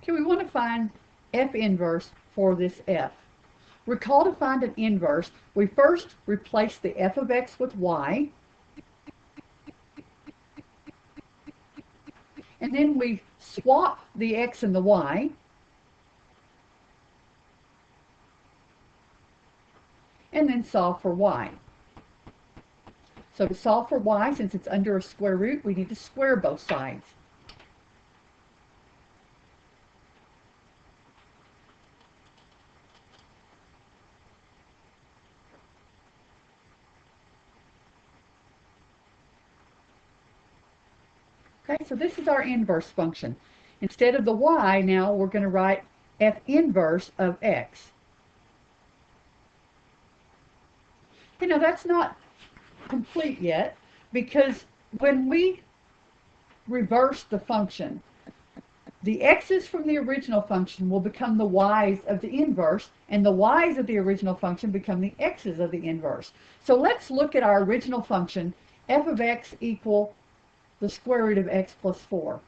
Okay, we want to find f inverse for this f. Recall, to find an inverse, we first replace the f of x with y, and then we swap the x and the y, and then solve for y. So to solve for y, since it's under a square root, we need to square both sides. Okay, so this is our inverse function. Instead of the y, now we're going to write f inverse of x. Okay, now that's not complete yet, because when we reverse the function, the x's from the original function will become the y's of the inverse, and the y's of the original function become the x's of the inverse. So let's look at our original function, f of x equal the square root of x plus 4.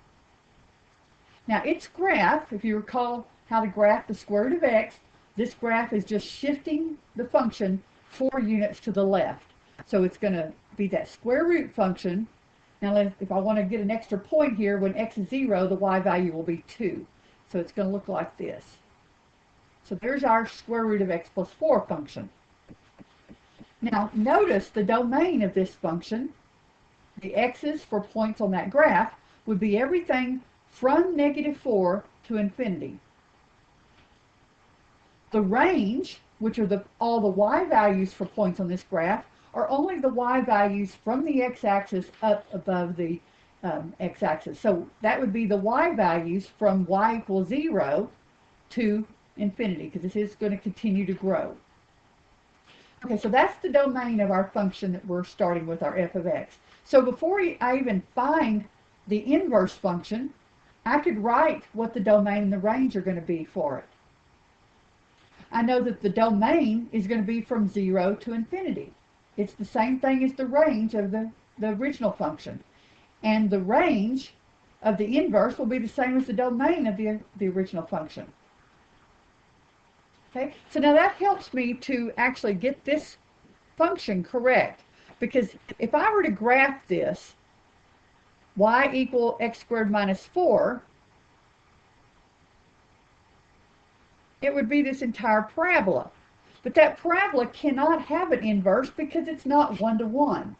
Now its graph, if you recall how to graph the square root of x, this graph is just shifting the function 4 units to the left. So it's going to be that square root function. Now if I want to get an extra point here, when x is 0, the y value will be 2. So it's going to look like this. So there's our square root of x plus 4 function. Now notice the domain of this function, the x's for points on that graph, would be everything from -4 to infinity. The range, which are all the y values for points on this graph, are only the y values from the x-axis up above the x-axis. So that would be the y values from y equals 0 to infinity, because this is going to continue to grow. Okay, so that's the domain of our function that we're starting with, our f of x. So before I even find the inverse function, I could write what the domain and the range are going to be for it. I know that the domain is going to be from 0 to infinity. It's the same thing as the range of the original function. And the range of the inverse will be the same as the domain of the original function. Okay, so now that helps me to actually get this function correct. Because if I were to graph this, y equal x squared minus 4, it would be this entire parabola. But that parabola cannot have an inverse because it's not 1-to-1.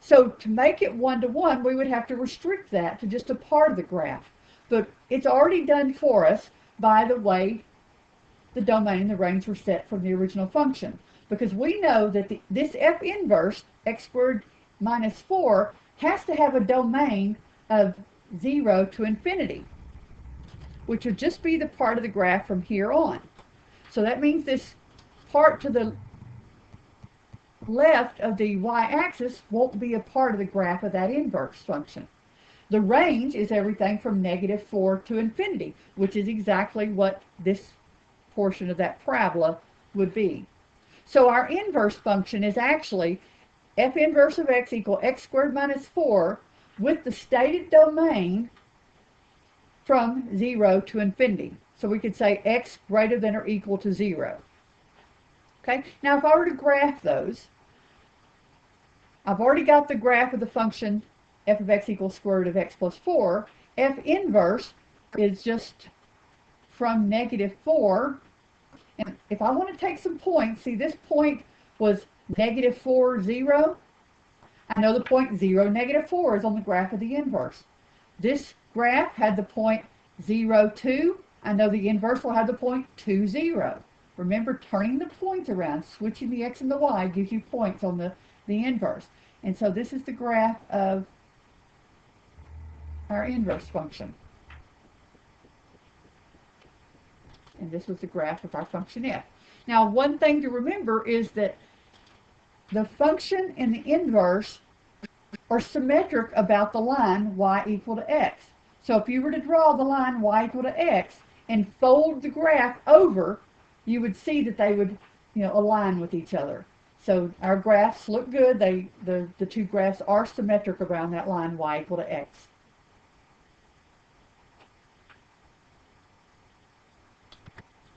So to make it 1-to-1, we would have to restrict that to just a part of the graph. But it's already done for us by the way the domain and the range were set from the original function. Because we know that this f inverse, x squared minus 4, has to have a domain of 0 to infinity, which would just be the part of the graph from here on. So that means this part to the left of the y-axis won't be a part of the graph of that inverse function. The range is everything from -4 to infinity, which is exactly what this portion of that parabola would be. So our inverse function is actually f inverse of x equal x squared minus 4 with the stated domain from 0 to infinity. So we could say x greater than or equal to 0. Okay, now if I were to graph those, I've already got the graph of the function f of x equals square root of x plus 4. F inverse is just from -4. And if I want to take some points, see this point was -4, 0. I know the point 0, -4 is on the graph of the inverse. This graph had the point 0, 2. I know the inverse will have the point 2, 0. Remember, turning the points around, switching the x and the y gives you points on the inverse. And so this is the graph of our inverse function. And this was the graph of our function f. Now, one thing to remember is that the function and the inverse are symmetric about the line y equal to x. So if you were to draw the line y equal to x and fold the graph over, you would see that they would, align with each other. So our graphs look good. The two graphs are symmetric around that line y equal to x.